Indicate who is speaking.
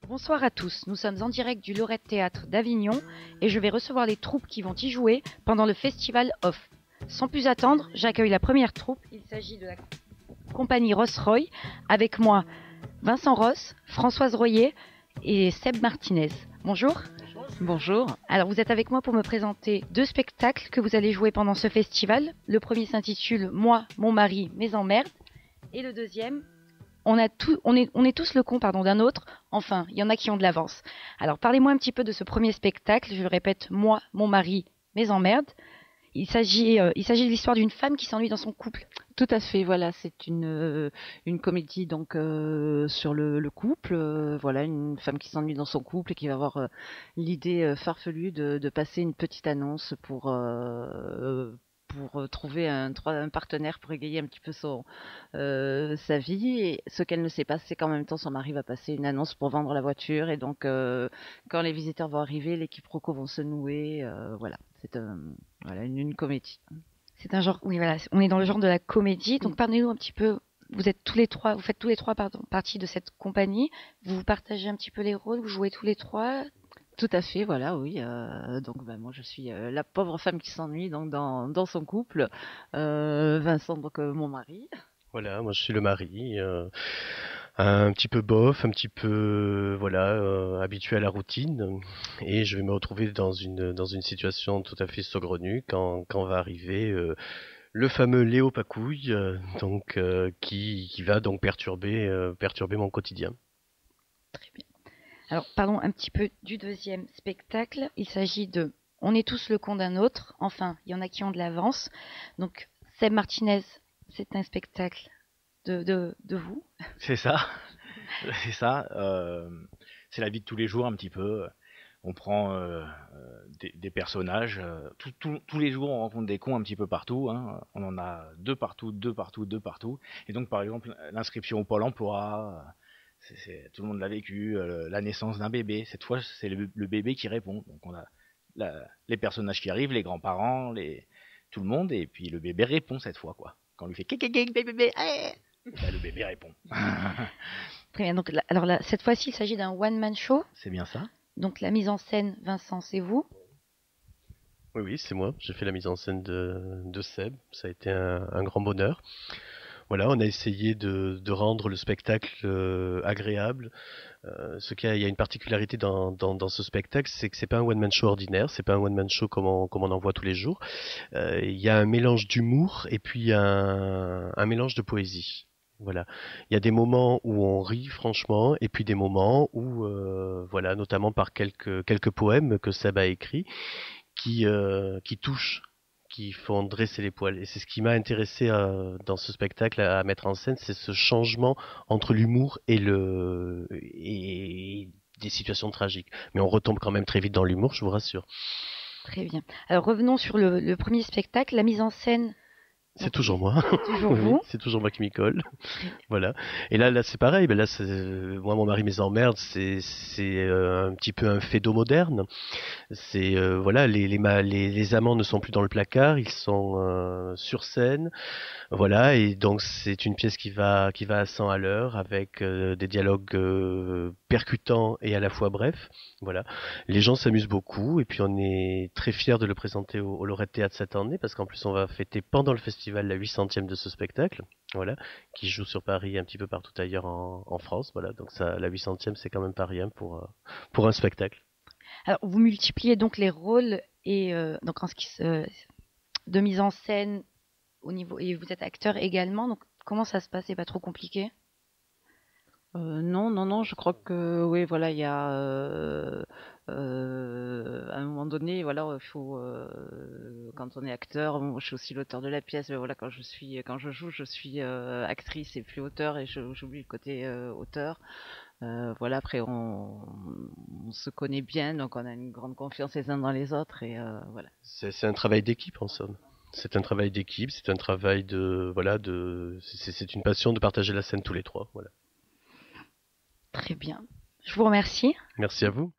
Speaker 1: Bonsoir à tous, nous sommes en direct du Lorette Théâtre d'Avignon et je vais recevoir les troupes qui vont y jouer pendant le festival Off. Sans plus attendre, j'accueille la première troupe, il s'agit de la compagnie Ross-Roy, avec moi Vincent Ross, Françoise Royer et Seb Martinez. Bonjour.
Speaker 2: Bonjour.
Speaker 1: Alors vous êtes avec moi pour me présenter deux spectacles que vous allez jouer pendant ce festival. Le premier s'intitule Moi, mon mari, mes emmerdes et le deuxième on est tous le con d'un autre, enfin, il y en a qui ont de l'avance. Alors parlez-moi un petit peu de ce premier spectacle, je le répète, Moi, mon mari, mes emmerdes. Il s'agit de l'histoire d'une femme qui s'ennuie dans son couple.
Speaker 2: Tout à fait, voilà, c'est une comédie donc sur le couple, voilà, une femme qui s'ennuie dans son couple et qui va avoir l'idée farfelue de passer une petite annonce pour trouver un partenaire pour égayer un petit peu sa vie. Et ce qu'elle ne sait pas, c'est qu'en même temps, son mari va passer une annonce pour vendre la voiture. Et donc, quand les visiteurs vont arriver, les quiproquos vont se nouer. Voilà, c'est une comédie.
Speaker 1: C'est un genre, oui, voilà, on est dans le genre de la comédie. Donc, parlez-nous un petit peu. Vous faites tous les trois partie de cette compagnie. Vous partagez un petit peu les rôles, vous jouez tous les trois.
Speaker 2: Tout à fait, voilà, oui. Donc, moi, je suis la pauvre femme qui s'ennuie donc dans son couple. Vincent, donc mon mari.
Speaker 3: Voilà, moi je suis le mari, un petit peu bof, un petit peu habitué à la routine, et je vais me retrouver dans une situation tout à fait saugrenue quand va arriver le fameux Léo Pacouille, qui va donc perturber mon quotidien.
Speaker 1: Très bien. Alors, parlons un petit peu du deuxième spectacle. Il s'agit de On est tous le con d'un autre. Enfin, il y en a qui ont de l'avance. Donc, Seb Martinez, c'est un spectacle de vous.
Speaker 4: C'est ça. C'est ça. C'est la vie de tous les jours un petit peu. On prend des personnages. Tous les jours, on rencontre des cons un petit peu partout. Hein. On en a deux partout. Et donc, par exemple, l'inscription au Pôle emploi... tout le monde l'a vécu, la naissance d'un bébé. Cette fois, c'est le bébé qui répond. Donc, on a les personnages qui arrivent, les grands-parents, tout le monde, et puis le bébé répond cette fois, quoi. Quand on lui fait bébé, le bébé répond.
Speaker 1: Très bien. Donc, cette fois-ci, il s'agit d'un one-man show.
Speaker 4: C'est bien ça.
Speaker 1: Donc, la mise en scène, Vincent, c'est vous.
Speaker 3: Oui, c'est moi. J'ai fait la mise en scène de Seb. Ça a été un grand bonheur. Voilà, on a essayé de rendre le spectacle agréable. Il y a une particularité dans ce spectacle, c'est que c'est pas un one-man show ordinaire, c'est pas un one-man show comme on en voit tous les jours. Il y a un mélange d'humour et puis un mélange de poésie. Voilà, il y a des moments où on rit franchement, et puis des moments où, notamment par quelques poèmes que Seb a écrits, qui touchent, qui font dresser les poils. Et c'est ce qui m'a intéressé dans ce spectacle à mettre en scène, c'est ce changement entre l'humour et des situations tragiques. Mais on retombe quand même très vite dans l'humour, je vous rassure.
Speaker 1: Très bien. Alors revenons sur le premier spectacle, la mise en scène.
Speaker 3: C'est toujours moi.
Speaker 1: Toujours vous.
Speaker 3: Oui, c'est toujours moi qui m'y colle. Voilà. Et là c'est pareil. Là, moi, mon mari, mes emmerdes, c'est un petit peu un faido moderne. C'est les amants ne sont plus dans le placard, ils sont sur scène. Voilà. Et donc c'est une pièce qui va à 100 à l'heure, avec des dialogues percutants et à la fois brefs. Voilà. Les gens s'amusent beaucoup, et puis on est très fiers de le présenter au Lorette Théâtre cette année, parce qu'en plus on va fêter pendant le festival la 800e de ce spectacle, voilà, qui joue sur Paris et un petit peu partout ailleurs en France. Voilà, donc ça, la 800e, c'est quand même pas rien pour un spectacle.
Speaker 1: Alors vous multipliez donc les rôles et donc en ce qui de mise en scène au niveau, et vous êtes acteur également. Donc comment ça se passe? C'est pas trop compliqué?
Speaker 2: Non, je crois que oui, voilà, il y a à un moment donné, voilà, il faut quand on est acteur, moi, je suis aussi l'auteur de la pièce, mais voilà, quand je joue, je suis actrice et plus auteur, et j'oublie le côté auteur. Voilà, après on se connaît bien, donc on a une grande confiance les uns dans les autres, et voilà.
Speaker 3: C'est un travail d'équipe en somme. C'est un travail d'équipe, c'est un travail c'est une passion de partager la scène tous les trois, voilà.
Speaker 1: Très bien. Je vous remercie.
Speaker 3: Merci à vous.